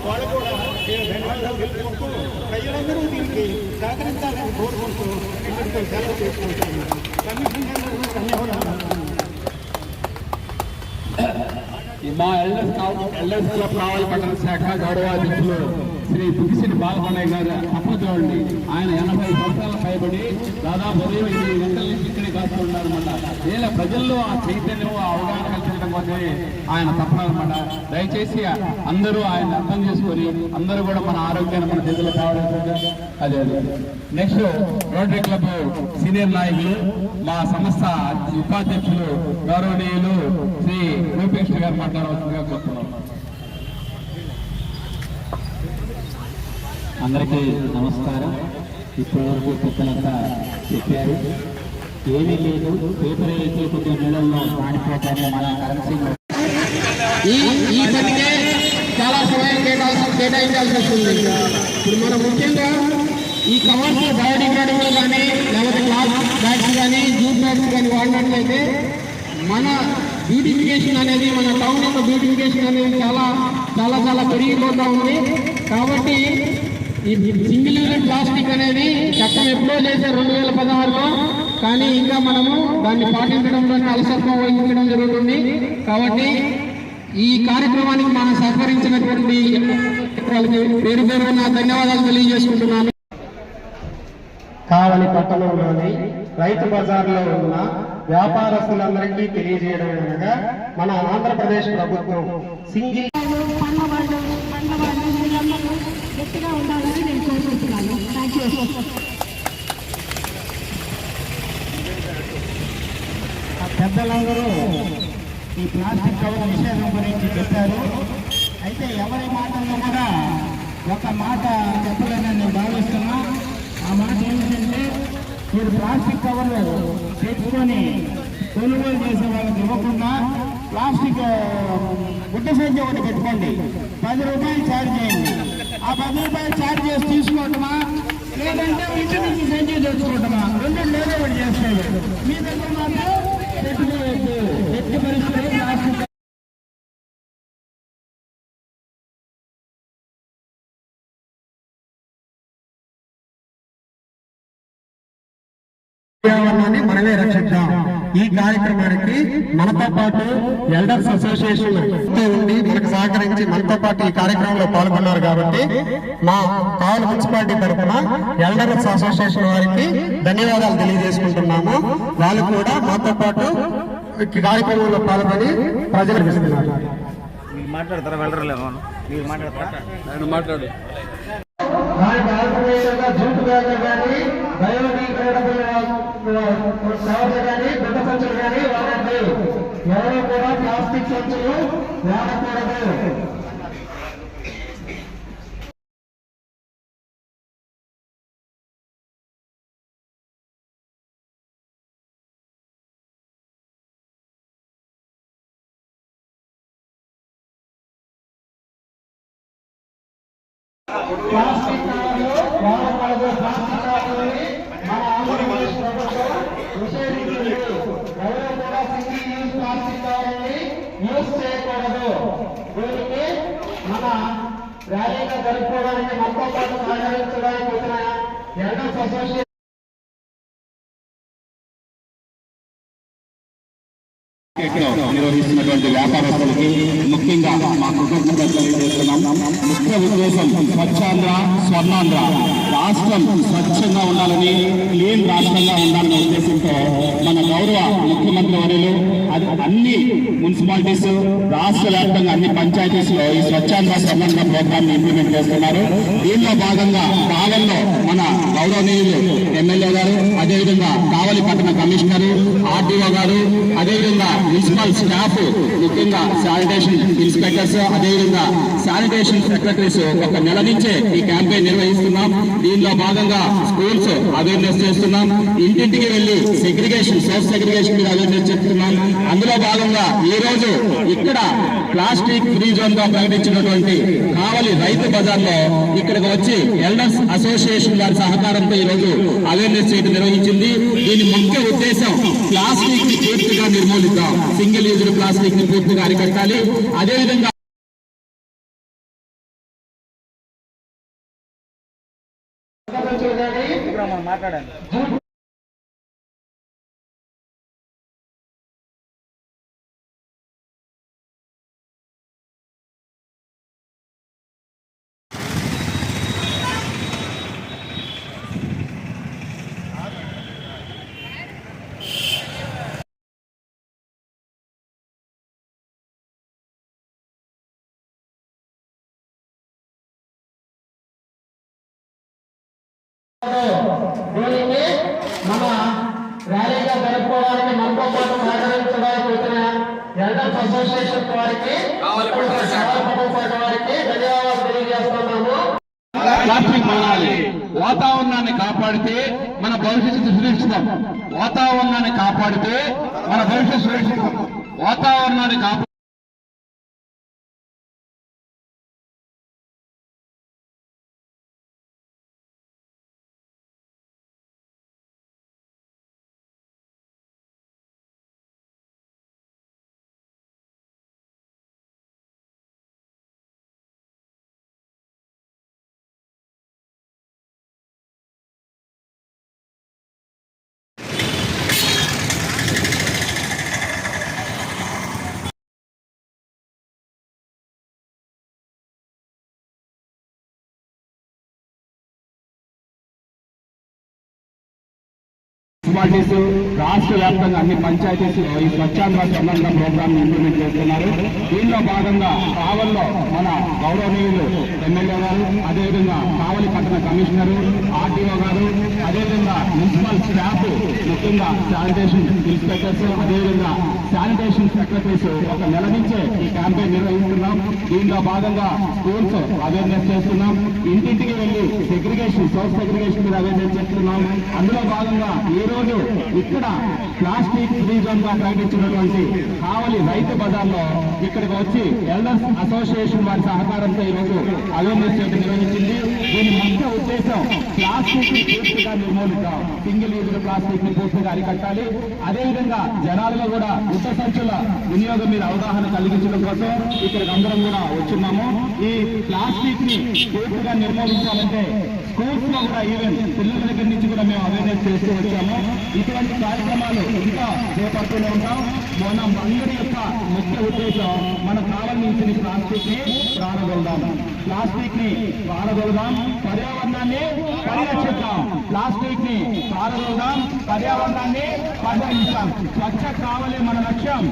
వాళ్ళు కూడా ధన్యవాదాలు తెలుపుకుంటూ ప్రజలందరూ దీనికి సహకరించాలని కోరుకుంటూ ఇక్కడితో సెలవు చేసుకుంటాను. కమిషన్ ధన్యవాదాలు. మా ఎల్ఎస్ క్లబ్ రావులపట్నం శాఖ గౌరవాధ్యక్షులు శ్రీ దుగ్గిశెట్టి బాలకొండయ్య గారు అప్పచూడండి. ఆయన 80 సంవత్సరాల పైబడి దాదాపు ఉదయం 8 గంటల నుంచి ఇక్కడే కాస్తూ ఉన్నారన్నమాట. వీళ్ళ ప్రజల్లో ఆ చైతన్యం ఆ అవగాహన కల్పించడం కోసమే ఆయన తప్పనమాట. దయచేసి అందరూ ఆయన అర్థం చేసుకొని అందరూ కూడా మన ఆరోగ్యాన్ని మన చేతుల్లో కావాల్సిందిగా. అదే నెక్స్ట్ రోటరీ క్లబ్ సీనియర్ నాయకులు మా సంస్థ ఉపాధ్యక్షులు గౌరవనీయులు శ్రీ రూపేష్ గారు మాట్లాడవలసిందిగా కోరుతున్నాం. అందరికీ నమస్కారం. ఇప్పటివరకు పెద్దలంతా చెప్పారు. ఏమీ లేదు, పేపర్ అయితే కొద్దిగా నీళ్ళల్లో నానిపోతానే మన కరెన్సీ ఈ పనికే చాలా సమయం కేటాయించాల్సి వస్తుంది. ఇప్పుడు మనం ముఖ్యంగా ఈ కవర్స్ బయోడిగ్రేడబుల్ కానీ లేకపోతే క్లాత్ బ్యాగ్స్ కానీ జూట్ బ్యాగ్స్ కానీ వాడినట్లయితే మన బ్యూటిఫికేషన్ అనేది, మన టౌన్ యొక్క బ్యూటిఫికేషన్ అనేది చాలా చాలా చాలా పెరిగిపోతూ ఉంది. కాబట్టి ఈ సింగిల్ యూజ్ ప్లాస్టిక్ అనేది చట్టం ఎప్పుడో చేసే 2016లో, కానీ ఇంకా మనము దాన్ని పాటించడంలోనే అలసత్వం వహించడం జరుగుతుంది. కాబట్టి ఈ కార్యక్రమానికి మనం సహకరించినటువంటి వాళ్ళకి పేరు పేరున ధన్యవాదాలు తెలియజేసుకుంటున్నాను. కావలి పట్టణంలోని రైతు బజార్లో ఉన్న వ్యాపారస్తులందరికీ తెలియజేయడం అనగా మన ఆంధ్రప్రదేశ్ ప్రభుత్వం సింగిల్ గట్టిగా ఉండాలని నేను కోరుకుంటున్నాను. Thank you. పెద్దలందరూ ఈ ప్లాస్టిక్ కవర్ నిషేధం గురించి చెప్పారు. అయితే ఎవరి మాటల్లో కూడా ఒక మాట చెప్పలేదని నేను భావిస్తున్నా. ఆ మాట ఏమిటంటే, మీరు ప్లాస్టిక్ కవర్లు తెచ్చుకొని కొనుగోలు చేసే వాళ్ళకి ఇవ్వకుండా ప్లాస్టిక్ గుడ్డ సంచి ఒకటి పెట్టుకోండి, 10 రూపాయలు ఛార్జ్ చేయండి. ఆ 10 రూపాయలు ఛార్జ్ చేసి తీసుకోవటమా, లేదంటే ఇంటి నుంచి సంచి తెచ్చుకోవటమా, రెండు లేదో ఒకటి చేస్తాడు. మీ దగ్గర మాత్రం పెట్టుకోవద్దు. ఎట్టి పరిస్థితుల్లో ప్లాస్టిక్ పర్యావరణాన్ని మనమే రక్షిద్దాం. ఈ కార్యక్రమానికి మనతో పాటు ఎల్డర్స్ అసోసియేషన్ ఉండి మనకు సహకరించి మనతో పాటు ఈ కార్యక్రమంలో పాల్గొన్నారు. కాబట్టి మా కావలి మున్సిపాలిటీ తరఫున ఎల్డర్స్ అసోసియేషన్ వారికి ధన్యవాదాలు తెలియజేసుకుంటున్నాము. వాళ్ళు కూడా మాతో పాటు ఈ కార్యక్రమంలో పాల్గొని ప్రజలకు ఇస్తున్నారు. మాట్లాడతారా? వెళ్ళరలేమో మీరు మాట్లాడతారా? నేను మాట్లాడు. జూట్ బ్యాగులు కానీ బయోడిగ్రేడబుల్ కవర్లు కానీ గుడ్డ సంచులు కానీ వాడండి. ఎవరు కూడా ప్లాస్టిక్ సంచులు వాడకూడదు. ప్లాస్టిక్ కవర్లు వాడకూడదు. ప్లాస్టిక్ కవర్లని మన ఆంధ్రప్రదేశ్ ప్రభుత్వం నిషేధించింది. ఎవరు కూడా సింగిల్ యూజ్ ప్లాస్టిక్ కవర్లని యూజ్ చేయకూడదు. దీనికి మన ర్యాలీగా జరుపుకోవడానికి మనతో పాటు సహకరించడానికి వచ్చిన ఎల్డర్స్ అసోసియేషన్ నిర్వహిస్తున్నటువంటి వ్యాపారస్తులకి ముఖ్యంగా మా కృతజ్ఞతలు తెలియజేస్తున్నాం. ముఖ్య ఉద్దేశం స్వచ్ఛాంధ్ర స్వర్ణాంధ్ర, రాష్ట్రం స్వచ్ఛంగా ఉండాలని, క్లీన్ రాష్ట్రంగా ఉండాలనే ఉద్దేశంతో మన గౌరవ ముఖ్యమంత్రి వర్యులు అన్ని మున్సిపాలిటీస్, రాష్ట్ర వ్యాప్తంగా అన్ని పంచాయతీస్ లో ఈ స్వచ్ఛాంధ్ర స్వర్ణాంధ్ర ప్రోగ్రామ్ ఇంప్లిమెంట్ చేస్తున్నారు. దీనిలో భాగంగా కావలిలో మన గౌరవనీయులు ఎమ్మెల్యే గారు, అదేవిధంగా కావలి పట్టణ కమిషనరు, ఆర్డీఓ గారు, అదేవిధంగా మున్సిపల్ స్టాఫ్, ముఖ్యంగా శానిటేషన్ ఇన్స్పెక్టర్స్, అదేవిధంగా శానిటేషన్ సెక్రటరీస్ ఒక నెల నుంచే ఈ క్యాంపెయిన్ నిర్వహిస్తున్నాం. దీనిలో భాగంగా స్కూల్స్ అవేర్నెస్ చేస్తున్నాం. ఇంటింటికి వెళ్లి సెగ్రిగేషన్, సోర్స్ సెగ్రిగేషన్ మీద అవేర్నెస్ చేస్తున్నాం. అందులో భాగంగా ఈ రోజు ఇక్కడ ప్లాస్టిక్ ఫ్రీ జోన్ గా ప్రకటించినటువంటి కావలి రైతు బజార్ లో ఇక్కడికి వచ్చి ఎల్డర్స్ అసోసియేషన్ వారి సహకారంతో ఈ రోజు అవేర్నెస్ చేయడం నిర్వహించింది. దీని ముఖ్య ఉద్దేశం ప్లాస్టిక్ ని పూర్తిగా నిర్మూలిద్దాం, సింగిల్ యూజ్ ప్లాస్టిక్ ని పూర్తిగా అరికట్టాలి. అదేవిధంగా మాట్లాడండి. దీనిని మన ర్యాలీగా జరుపుకోవడానికి మనతో పాటు సహకరించడానికి వచ్చిన ఎల్డర్స్ అసోసియేషన్ వారికి వారికి ధన్యవాదాలు తెలియజేస్తున్నాము. ప్లాస్టిక్ మానాలి. వాతావరణాన్ని కాపాడితే మన భవిష్యత్తు సురక్షితం. వాతావరణాన్ని కాపాడితే మన భవిష్యత్తు సురక్షితం. వాతావరణాన్ని కాపాడు మున్సిపాలిటీస్ రాష్ట్ర వ్యాప్తంగా అన్ని పంచాయతీస్ ఈ స్వచ్ఛాంధ్ర స్వర్ణాంధ్ర ప్రోగ్రామ్ ఇంప్లిమెంట్ చేస్తున్నారు. దీనిలో భాగంగా కావల్లో మన గౌరవనీయులు ఎమ్మెల్యే గారు, అదేవిధంగా కావలి పట్టణ కమిషనర్, ఆర్టీఓ గారు, అదేవిధంగా మున్సిపల్ స్టాఫ్, ముఖ్యంగా శానిటేషన్ ఇన్స్పెక్టర్స్, అదేవిధంగా శానిటేషన్ సెక్రటరీస్ ఒక నెల నుంచే ఈ క్యాంపెయిన్ నిర్వహిస్తున్నాం. దీనిలో భాగంగా స్కూల్స్ అవేర్నెస్ చేస్తున్నాం. ఇంటింటికి వెళ్లి సెగ్రిగేషన్, సోర్స్ సెగ్రిగేషన్ మీద అవేర్నెస్ చేస్తున్నాం. అందులో భాగంగా ఈ రోజు ఇక్కడ ప్లాస్టిక్ ఫ్రీ జోన్ గా ప్రకటించినటువంటి కావలి రైతు బజార్లో ఇక్కడికి వచ్చి ఎల్డర్స్ అసోసియేషన్ వారి సహకారంతో ఈ రోజు అవేర్నెస్ చేయడం నిర్వహించింది. దీని ముఖ్య ఉద్దేశం ప్లాస్టిక్ ని పూర్తిగా నిర్మూలిద్దాం, సింగిల్ యూజ్ ప్లాస్టిక్ ని పూర్తిగా అరికట్టాలి. అదేవిధంగా జనాలలో కూడా ఉత్త సంచుల వినియోగం మీద అవగాహన కలిగించడం కోసం ఇక్కడికి అందరం కూడా వచ్చున్నాము. ఈ ప్లాస్టిక్ ని పూర్తిగా నిర్మూలించాలంటే స్కూల్స్ లో కూడా ఈవెన్ పిల్లల దగ్గర నుంచి కూడా మేము అవేర్నెస్ చేస్తూ వచ్చాము. ఇటువంటి కార్యక్రమాలు ఇంకా చేపడుతూనే ఉంటాం. మన అందరి యొక్క ముఖ్య ఉద్దేశం మన కాలం నుంచి ప్లాస్టిక్ ని ప్రారగొల్దాం, ప్లాస్టిక్ ని ప్రారగొల్దాం, పర్యావరణాన్ని పరిరక్షిద్దాం. ప్లాస్టిక్ ని ప్రారగొల్దాం, పర్యావరణాన్ని పరిరక్షిస్తాం. స్వచ్ఛ కావలి మన లక్ష్యం.